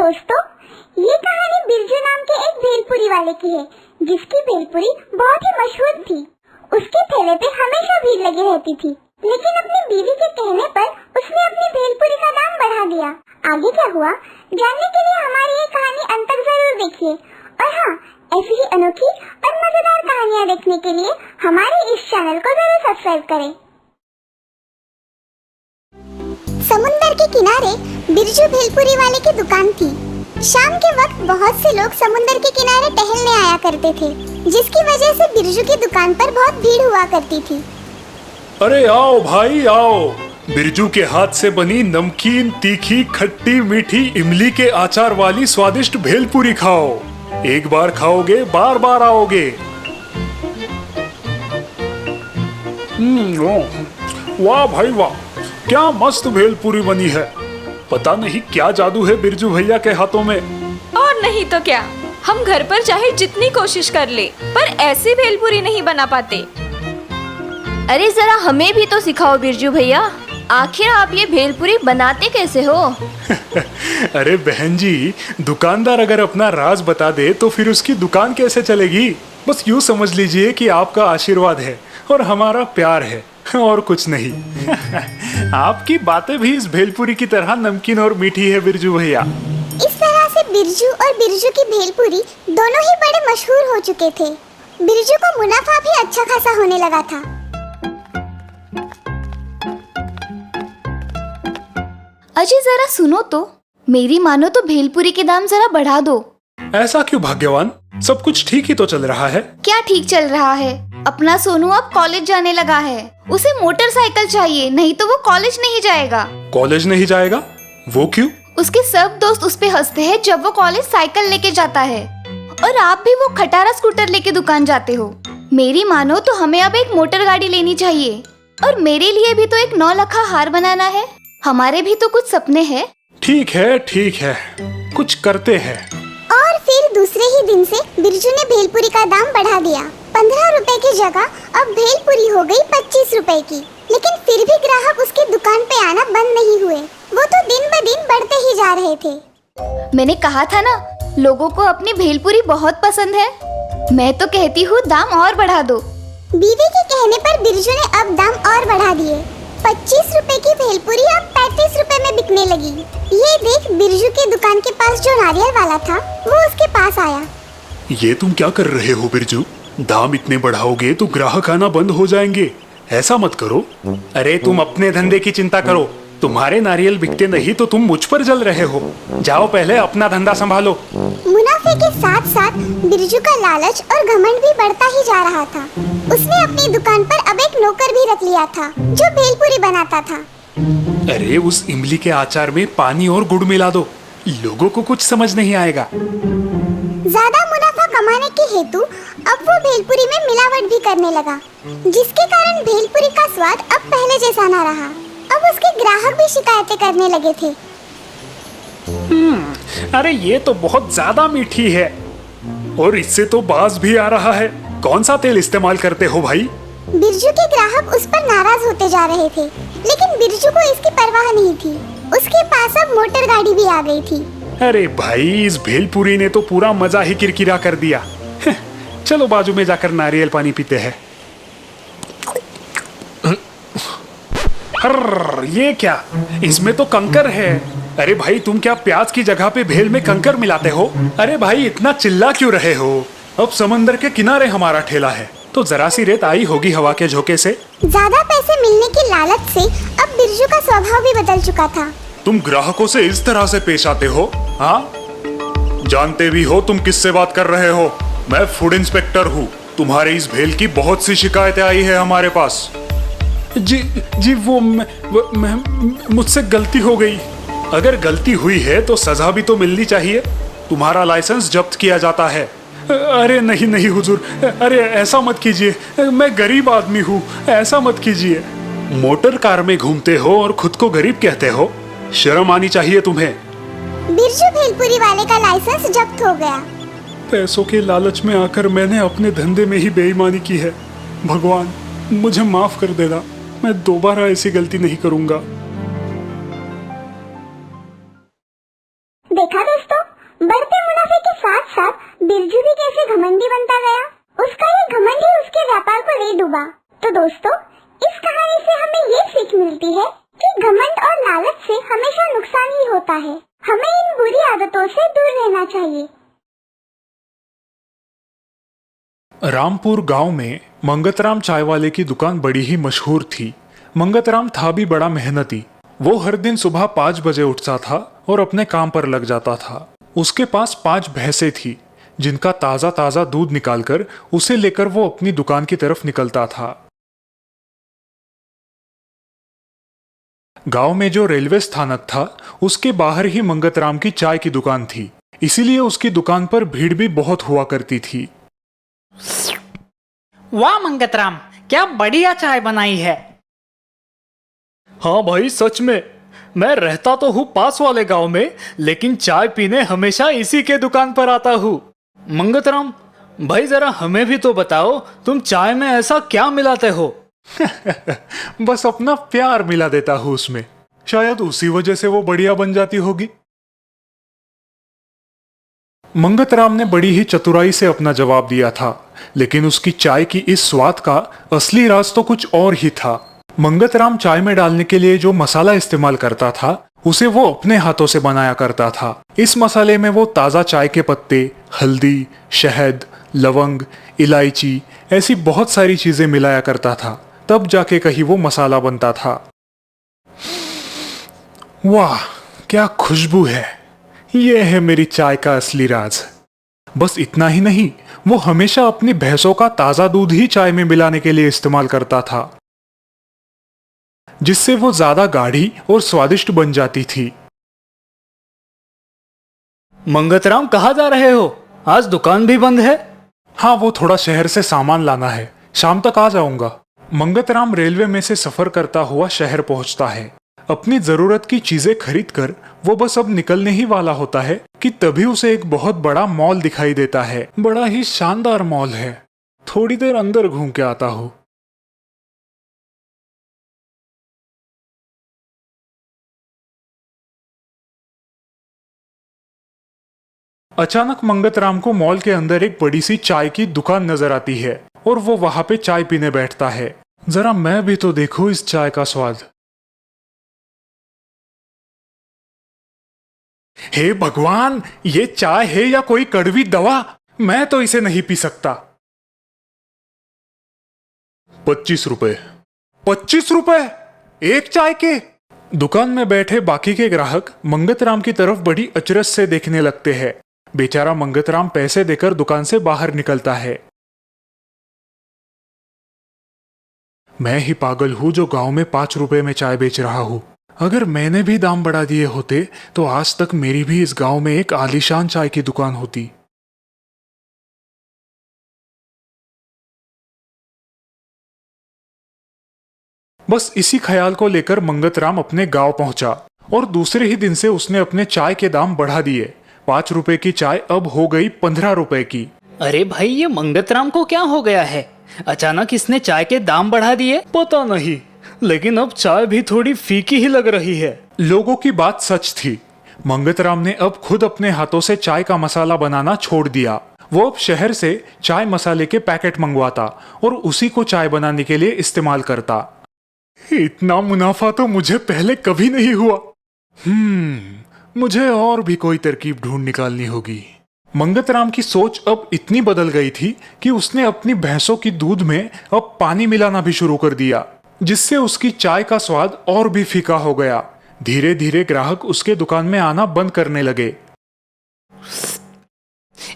दोस्तों, ये कहानी बिरजू नाम के एक भेलपुरी वाले की है, जिसकी भेलपुरी बहुत ही मशहूर थी। उसके ठेले पे हमेशा भीड़ लगी रहती थी, लेकिन अपनी बीवी के कहने पर उसने अपनी भेलपुरी का दाम बढ़ा दिया। आगे क्या हुआ जानने के लिए हमारी ये कहानी अंत तक जरूर देखिए। और हाँ, ऐसी ही अनोखी और मजेदार कहानियाँ देखने के लिए हमारे इस चैनल को जरूर सब्सक्राइब करें। समुंदर के किनारे बिरजू भेलपुरी वाले की दुकान थी। शाम के वक्त बहुत से लोग समुंदर के किनारे टहलने आया करते थे, जिसकी वजह से बिरजू की दुकान पर बहुत भीड़ हुआ करती थी। अरे आओ भाई आओ, बिरजू के हाथ से बनी नमकीन, तीखी, खट्टी, मीठी इमली के आचार वाली स्वादिष्ट भेलपुरी खाओ। एक बार खाओगे बार बार आओगे। वाह भाई वाह, क्या मस्त भेलपुरी बनी है। पता नहीं क्या जादू है बिरजू भैया के हाथों में। और नहीं तो क्या, हम घर पर चाहे जितनी कोशिश कर ले, पर ऐसी भेलपुरी नहीं बना पाते। अरे जरा हमें भी तो सिखाओ बिरजू भैया, आखिर आप ये भेलपुरी बनाते कैसे हो? अरे बहन जी, दुकानदार अगर अपना राज बता दे तो फिर उसकी दुकान कैसे चलेगी। बस यूँ समझ लीजिए कि आपका आशीर्वाद है और हमारा प्यार है, और कुछ नहीं। आपकी बातें भी इस भेलपुरी की तरह नमकीन और मीठी है बिरजू भैया। इस तरह से बिरजू और बिरजू की भेलपुरी दोनों ही बड़े मशहूर हो चुके थे। बिरजू को मुनाफा भी अच्छा खासा होने लगा था। अजय जरा सुनो तो, मेरी मानो तो भेलपुरी के दाम जरा बढ़ा दो। ऐसा क्यों भाग्यवान, सब कुछ ठीक ही तो चल रहा है। क्या ठीक चल रहा है? अपना सोनू अब कॉलेज जाने लगा है, उसे मोटरसाइकिल चाहिए, नहीं तो वो कॉलेज नहीं जाएगा। कॉलेज नहीं जाएगा? वो क्यों? उसके सब दोस्त उस पे हंसते हैं जब वो कॉलेज साइकिल लेके जाता है, और आप भी वो खटारा स्कूटर लेके दुकान जाते हो। मेरी मानो तो हमें अब एक मोटर गाड़ी लेनी चाहिए, और मेरे लिए भी तो एक 9 लखा हार बनाना है। हमारे भी तो कुछ सपने हैं। ठीक है, कुछ करते हैं। और फिर दूसरे ही दिन से बिरजू ने भेलपुरी का दाम बढ़ा दिया। 15 रुपए की जगह अब भेलपुरी हो गई 25 रुपए की। लेकिन फिर भी ग्राहक उसकी दुकान पे आना बंद नहीं हुए, वो तो दिन ब दिन बढ़ते ही जा रहे थे। मैंने कहा था ना, लोगों को अपनी भेलपुरी बहुत पसंद है। मैं तो कहती हूँ दाम और बढ़ा दो। बीवी के कहने पर बिरजू ने अब दाम और बढ़ा दिए। 25 रुपए की भेलपुरी अब 35 रुपए में बिकने लगी। ये देख बिरजू की दुकान के पास जो नारियल वाला था, वो उसके पास आया। ये तुम क्या कर रहे हो बिरजू? दाम इतने बढ़ाओगे तो ग्राहक आना बंद हो जाएंगे। ऐसा मत करो। अरे तुम अपने धंधे की चिंता करो, तुम्हारे नारियल बिकते नहीं तो तुम मुझ पर जल रहे हो। जाओ पहले अपना धंधा संभालो। मुनाफे के साथ साथ बिरजू का लालच और घमंड भी बढ़ता ही जा रहा था। उसने अपनी दुकान पर अब एक नौकर भी रख लिया था, जो भेलपुरी बनाता था। अरे उस इमली के आचार में पानी और गुड़ मिला दो, लोगों को कुछ समझ नहीं आएगा। ज्यादा मुनाफा कमाने के हेतु अब वो भेलपुरी में मिलावट भी करने लगा, जिसके कारण भेलपुरी का स्वाद अब पहले जैसा न रहा। अब उसके ग्राहक भी शिकायतें करने लगे थे। अरे ये तो बहुत ज्यादा मीठी है, और इससे तो बास भी आ रहा है। कौन सा तेल इस्तेमाल करते हो भाई? बिरजू के ग्राहक उस पर नाराज होते जा रहे थे, लेकिन बिरजू को इसकी परवाह नहीं थी। उसके पास अब मोटर गाड़ी भी आ गई थी। अरे भाई, इस भेलपुरी ने तो पूरा मजा ही किरकिरा कर दिया। चलो बाजू में जाकर नारियल पानी पीते हैं। ये क्या? इसमें तो कंकर है। अरे भाई, तुम क्या प्याज की जगह पे भेल में कंकर मिलाते हो? अरे भाई, इतना चिल्ला क्यों रहे हो? अब समंदर के किनारे हमारा ठेला है, तो जरा सी रेत आई होगी हवा के झोंके से। ज्यादा पैसे मिलने की लालच से अब बिरजू का स्वभाव भी बदल चुका था। तुम ग्राहकों से इस तरह से पेश आते हो? हाँ, जानते भी हो तुम किससे बात कर रहे हो? मैं फूड इंस्पेक्टर हूँ। तुम्हारे इस भेल की बहुत सी शिकायतें आई है हमारे पास। जी वो मुझसे गलती हो गई। अगर गलती हुई है तो सजा भी तो मिलनी चाहिए। तुम्हारा लाइसेंस जब्त किया जाता है। अरे नहीं हुजूर, अरे ऐसा मत कीजिए, मैं गरीब आदमी हूँ, ऐसा मत कीजिए। मोटर कार में घूमते हो और खुद को गरीब कहते हो? शर्म आनी चाहिए तुम्हें। बिरजू भेलपुरी वाले का लाइसेंस जब्त हो गया। पैसों के लालच में आकर मैंने अपने धंधे में ही बेईमानी की है। भगवान, मुझे माफ कर देना, मैं दोबारा ऐसी गलती नहीं करूंगा। देखा दोस्तों, बढ़ते मुनाफे के साथ साथ बिरजू भी कैसे घमंडी बनता गया। उसका ये घमंड ही उसके व्यापार को ले डूबा। तो दोस्तों, इस कहानी से हमें ये सीख मिलती है कि घमंड और लालच से हमेशा नुकसान ही होता है। हमें इन बुरी आदतों से दूर रहना चाहिए। रामपुर गांव में मंगतराम चाय वाले की दुकान बड़ी ही मशहूर थी। मंगतराम था भी बड़ा मेहनती। वो हर दिन सुबह 5 बजे उठता था और अपने काम पर लग जाता था। उसके पास 5 भैंसें थी, जिनका ताजा ताजा दूध निकालकर उसे लेकर वो अपनी दुकान की तरफ निकलता था। गांव में जो रेलवे स्थानक था, उसके बाहर ही मंगतराम की चाय की दुकान थी। इसीलिए उसकी दुकान पर भीड़ भी बहुत हुआ करती थी। वाह मंगतराम, क्या बढ़िया चाय बनाई है। हाँ भाई, सच में। मैं रहता तो हूँ पास वाले गांव में, लेकिन चाय पीने हमेशा इसी के दुकान पर आता हूँ। मंगतराम भाई, जरा हमें भी तो बताओ, तुम चाय में ऐसा क्या मिलाते हो? बस अपना प्यार मिला देता हूँ उसमें। शायद उसी वजह से वो बढ़िया बन जाती होगी। मंगतराम ने बड़ी ही चतुराई से अपना जवाब दिया था, लेकिन उसकी चाय की इस स्वाद का असली राज तो कुछ और ही था। मंगतराम चाय में डालने के लिए जो मसाला इस्तेमाल करता था, उसे वो अपने हाथों से बनाया करता था। इस मसाले में वो ताज़ा चाय के पत्ते, हल्दी, शहद, लवंग, इलायची ऐसी बहुत सारी चीजें मिलाया करता था। तब जाके कहीं वो मसाला बनता था। वाह, क्या खुशबू है। ये है मेरी चाय का असली राज। बस इतना ही नहीं, वो हमेशा अपनी भैंसों का ताजा दूध ही चाय में मिलाने के लिए इस्तेमाल करता था, जिससे वो ज्यादा गाढ़ी और स्वादिष्ट बन जाती थी। मंगतराम, कहाँ जा रहे हो? आज दुकान भी बंद है। हाँ, वो थोड़ा शहर से सामान लाना है, शाम तक आ जाऊंगा। मंगतराम रेलवे में से सफर करता हुआ शहर पहुंचता है। अपनी जरूरत की चीजें खरीद कर वो बस अब निकलने ही वाला होता है कि तभी उसे एक बहुत बड़ा मॉल दिखाई देता है। बड़ा ही शानदार मॉल है। थोड़ी देर अंदर घूम के आता हूँ। अचानक मंगतराम को मॉल के अंदर एक बड़ी सी चाय की दुकान नजर आती है और वो वहां पे चाय पीने बैठता है। जरा मैं भी तो देखूं इस चाय का स्वाद। हे भगवान, ये चाय है या कोई कड़वी दवा? मैं तो इसे नहीं पी सकता। 25 रुपए। 25 रुपए एक चाय के? दुकान में बैठे बाकी के ग्राहक मंगतराम की तरफ बड़ी अचरज से देखने लगते हैं। बेचारा मंगतराम पैसे देकर दुकान से बाहर निकलता है। मैं ही पागल हूं जो गांव में 5 रुपए में चाय बेच रहा हूं। अगर मैंने भी दाम बढ़ा दिए होते तो आज तक मेरी भी इस गांव में एक आलीशान चाय की दुकान होती। बस इसी ख्याल को लेकर मंगतराम अपने गांव पहुंचा और दूसरे ही दिन से उसने अपने चाय के दाम बढ़ा दिए। 5 रुपए की चाय अब हो गई 15 रुपए की। अरे भाई, ये मंगतराम को क्या हो गया है? अचानक इसने चाय के दाम बढ़ा दिए। पता नहीं, लेकिन अब चाय भी थोड़ी फीकी ही लग रही है। लोगों की बात सच थी। मंगतराम ने अब खुद अपने हाथों से चाय का मसाला बनाना छोड़ दिया। वो अब शहर से चाय मसाले के पैकेट मंगवाता और उसी को चाय बनाने के लिए इस्तेमाल करता। इतना मुनाफा तो मुझे पहले कभी नहीं हुआ। मुझे और भी कोई तरकीब ढूंढ निकालनी होगी। मंगतराम की सोच अब इतनी बदल गई थी कि उसने अपनी भैंसों की दूध में अब पानी मिलाना भी शुरू कर दिया, जिससे उसकी चाय का स्वाद और भी फीका हो गया। धीरे धीरे ग्राहक उसके दुकान में आना बंद करने लगे।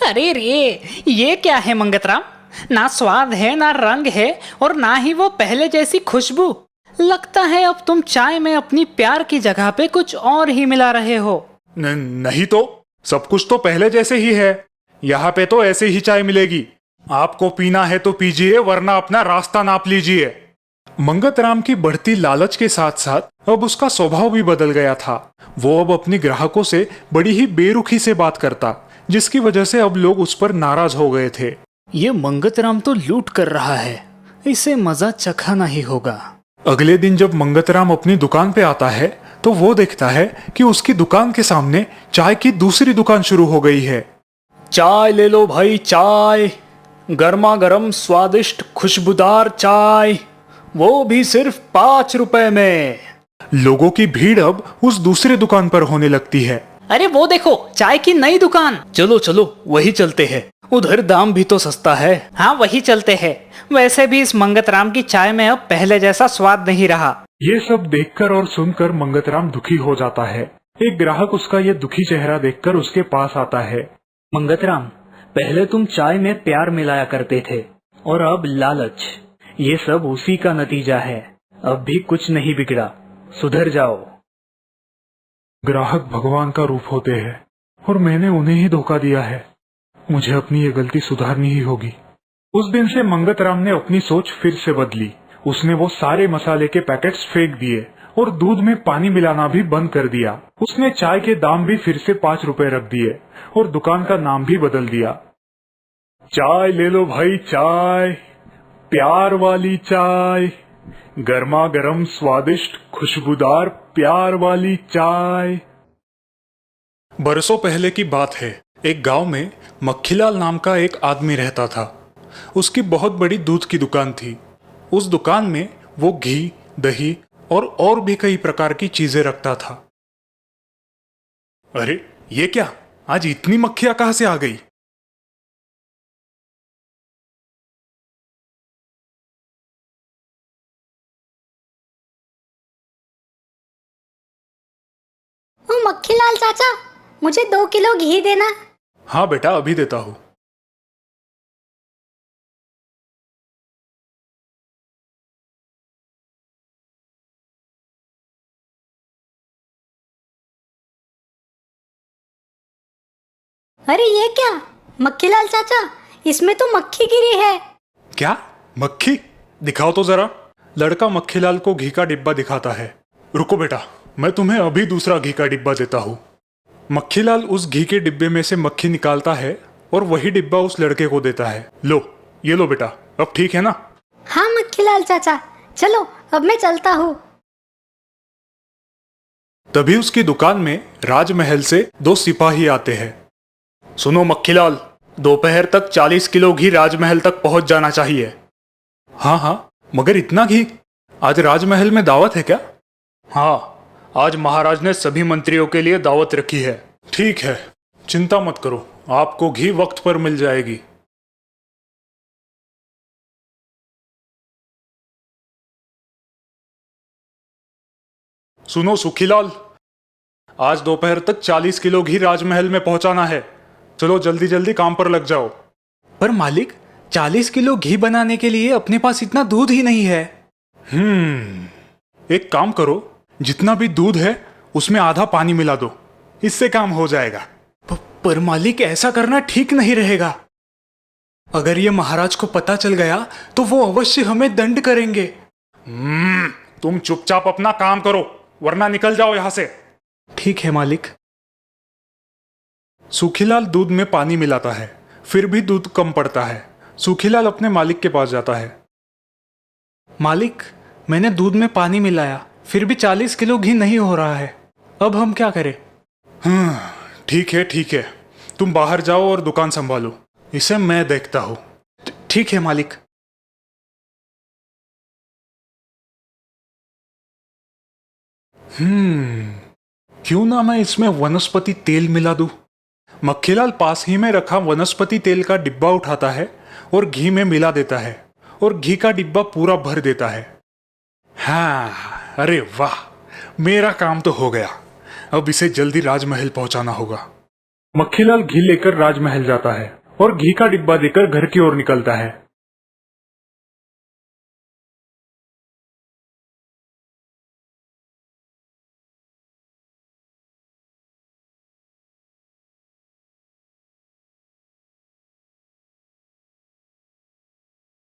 अरे रे, ये क्या है मंगतराम? ना स्वाद है, ना रंग है, और ना ही वो पहले जैसी खुशबू। लगता है अब तुम चाय में अपनी प्यार की जगह पे कुछ और ही मिला रहे हो। नहीं तो, सब कुछ तो पहले जैसे ही है। यहाँ पे तो ऐसे ही चाय मिलेगी। आपको पीना है तो पीजिए, वरना अपना रास्ता नाप लीजिए। मंगतराम की बढ़ती लालच के साथ साथ अब उसका स्वभाव भी बदल गया था। वो अब अपने ग्राहकों से बड़ी ही बेरुखी से बात करता, जिसकी वजह से अब लोग उस पर नाराज हो गए थे। ये मंगतराम तो लूट कर रहा है, इसे मजा चखाना ही होगा। अगले दिन जब मंगतराम अपनी दुकान पे आता है तो वो देखता है कि उसकी दुकान के सामने चाय की दूसरी दुकान शुरू हो गई है। चाय ले लो भाई, चाय, गर्मा गर्म स्वादिष्ट खुशबूदार चाय, वो भी सिर्फ 5 रुपए में। लोगों की भीड़ अब उस दूसरी दुकान पर होने लगती है। अरे वो देखो, चाय की नई दुकान। चलो चलो वही चलते हैं, उधर दाम भी तो सस्ता है। हाँ वही चलते हैं। वैसे भी इस मंगतराम की चाय में अब पहले जैसा स्वाद नहीं रहा। ये सब देखकर और सुनकर मंगतराम दुखी हो जाता है। एक ग्राहक उसका ये दुखी चेहरा देखकर उसके पास आता है। मंगतराम, पहले तुम चाय में प्यार मिलाया करते थे और अब लालच, ये सब उसी का नतीजा है। अब भी कुछ नहीं बिगड़ा, सुधर जाओ। ग्राहक भगवान का रूप होते हैं और मैंने उन्हें ही धोखा दिया है। मुझे अपनी ये गलती सुधारनी ही होगी। उस दिन से मंगतराम ने अपनी सोच फिर से बदली। उसने वो सारे मसाले के पैकेट्स फेंक दिए और दूध में पानी मिलाना भी बंद कर दिया। उसने चाय के दाम भी फिर से 5 रुपए रख दिए और दुकान का नाम भी बदल दिया। चाय ले लो भाई, चाय, प्यार वाली चाय, गर्मा गर्म स्वादिष्ट खुशबूदार प्यार वाली चाय। बरसों पहले की बात है। एक गांव में मक्खीलाल नाम का एक आदमी रहता था। उसकी बहुत बड़ी दूध की दुकान थी। उस दुकान में वो घी, दही और भी कई प्रकार की चीजें रखता था। अरे ये क्या, आज इतनी मक्खियां कहां से आ गई? ओ मक्खीलाल चाचा, मुझे 2 किलो घी देना। हाँ बेटा, अभी देता हूँ। अरे ये क्या मक्खीलाल चाचा, इसमें तो मक्खी गिरी है। क्या मक्खी? दिखाओ तो जरा। लड़का मक्खीलाल को घी का डिब्बा दिखाता है। रुको बेटा, मैं तुम्हें अभी दूसरा घी का डिब्बा देता हूँ। मक्खीलाल उस घी के डिब्बे में से मक्खी निकालता है और वही डिब्बा उस लड़के को देता है। लो, ये लो बेटा, अब ठीक है ना? हाँ मक्खीलाल चाचा, चलो अब मैं चलता हूँ। तभी उसकी दुकान में राजमहल से 2 सिपाही आते हैं। सुनो मक्खीलाल, दोपहर तक 40 किलो घी राजमहल तक पहुंच जाना चाहिए। हाँ हाँ, मगर इतना घी? आज राजमहल में दावत है क्या? हाँ, आज महाराज ने सभी मंत्रियों के लिए दावत रखी है। ठीक है, चिंता मत करो, आपको घी वक्त पर मिल जाएगी। सुनो सुखीलाल, आज दोपहर तक 40 किलो घी राजमहल में पहुंचाना है। चलो जल्दी जल्दी काम पर लग जाओ। पर मालिक, 40 किलो घी बनाने के लिए अपने पास इतना दूध ही नहीं है। एक काम करो, जितना भी दूध है उसमें आधा पानी मिला दो, इससे काम हो जाएगा। पर मालिक, ऐसा करना ठीक नहीं रहेगा। अगर ये महाराज को पता चल गया तो वो अवश्य हमें दंड करेंगे। तुम चुपचाप अपना काम करो, वरना निकल जाओ यहां से। ठीक है मालिक। सूखीलाल दूध में पानी मिलाता है, फिर भी दूध कम पड़ता है। सूखीलाल अपने मालिक के पास जाता है। मालिक, मैंने दूध में पानी मिलाया, फिर भी 40 किलो घी नहीं हो रहा है। अब हम क्या करें? ठीक है, तुम बाहर जाओ और दुकान संभालो, इसे मैं देखता हूं। ठीक है मालिक। क्यों ना मैं इसमें वनस्पति तेल मिला दूं? मक्खीलाल पास ही में रखा वनस्पति तेल का डिब्बा उठाता है और घी में मिला देता है और घी का डिब्बा पूरा भर देता है। हाँ, अरे वाह, मेरा काम तो हो गया। अब इसे जल्दी राजमहल पहुंचाना होगा। मक्खीलाल घी लेकर राजमहल जाता है और घी का डिब्बा देकर घर की ओर निकलता है।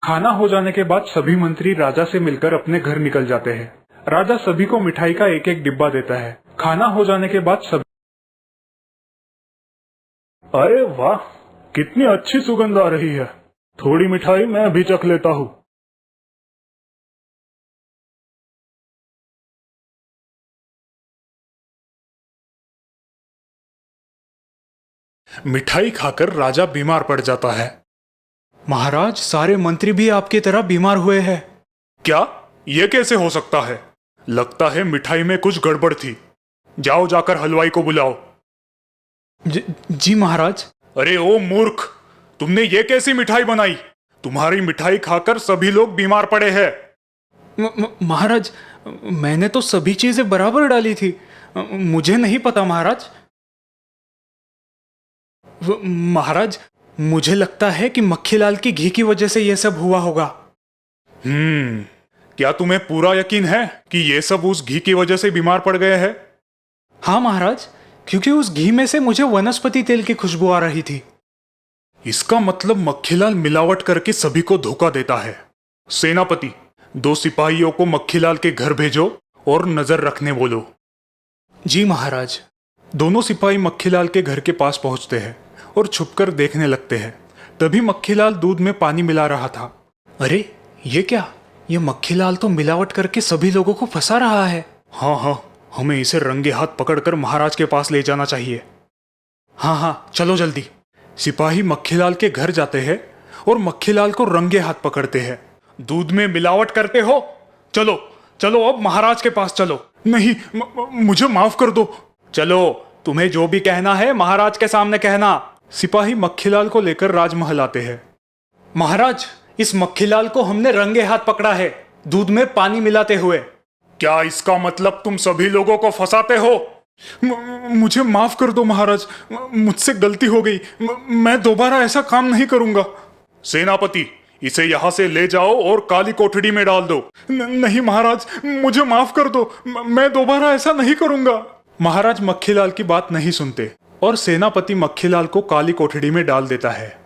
खाना हो जाने के बाद सभी मंत्री राजा से मिलकर अपने घर निकल जाते हैं। राजा सभी को मिठाई का एक एक डिब्बा देता है। खाना हो जाने के बाद सभी, अरे वाह, कितनी अच्छी सुगंध आ रही है। थोड़ी मिठाई मैं भी चख लेता हूँ। मिठाई खाकर राजा बीमार पड़ जाता है। महाराज, सारे मंत्री भी आपकी तरह बीमार हुए हैं। क्या? ये कैसे हो सकता है? लगता है मिठाई में कुछ गड़बड़ थी। जाओ, जाकर हलवाई को बुलाओ। जी महाराज। अरे ओ मूर्ख, तुमने ये कैसी मिठाई बनाई? तुम्हारी मिठाई खाकर सभी लोग बीमार पड़े हैं। महाराज, मैंने तो सभी चीजें बराबर डाली थी। मुझे नहीं पता महाराज। महाराज, मुझे लगता है कि मक्खीलाल की घी की वजह से यह सब हुआ होगा। क्या तुम्हें पूरा यकीन है कि ये सब उस घी की वजह से बीमार पड़ गए हैं? हाँ महाराज, क्योंकि उस घी में से मुझे वनस्पति तेल की खुशबू आ रही थी। इसका मतलब मक्खीलाल मिलावट करके सभी को धोखा देता है। सेनापति, 2 सिपाहियों को मक्खीलाल के घर भेजो और नजर रखने बोलो। जी महाराज। दोनों सिपाही मक्खीलाल के घर के पास पहुंचते हैं और छुपकर देखने लगते हैं। तभी मक्खीलाल दूध में पानी मिला रहा था। अरे ये क्या? ये मक्खीलाल तो मिलावट करके सभी लोगों को फंसा रहा है। हाँ, हमें इसे रंगे हाथ पकड़कर महाराज के पास ले जाना चाहिए। हाँ, चलो जल्दी। सिपाही मक्खीलाल के घर जाते हैं और मक्खीलाल को रंगे हाथ पकड़ते हैं। दूध में मिलावट करते हो? चलो अब महाराज के पास चलो। नहीं, मुझे माफ कर दो। चलो, तुम्हें जो भी कहना है महाराज के सामने कहना। सिपाही मक्खीलाल को लेकर राजमहल आते हैं। महाराज, इस मक्खीलाल को हमने रंगे हाथ पकड़ा है, दूध में पानी मिलाते हुए। क्या इसका मतलब तुम सभी लोगों को फंसाते हो? मुझे माफ कर दो महाराज, मुझसे गलती हो गई। मैं दोबारा ऐसा काम नहीं करूंगा। सेनापति, इसे यहाँ से ले जाओ और काली कोठड़ी में डाल दो। नहीं महाराज, मुझे माफ कर दो, मैं दोबारा ऐसा नहीं करूंगा। महाराज मक्खीलाल की बात नहीं सुनते और सेनापति मक्खीलाल को काली कोठड़ी में डाल देता है।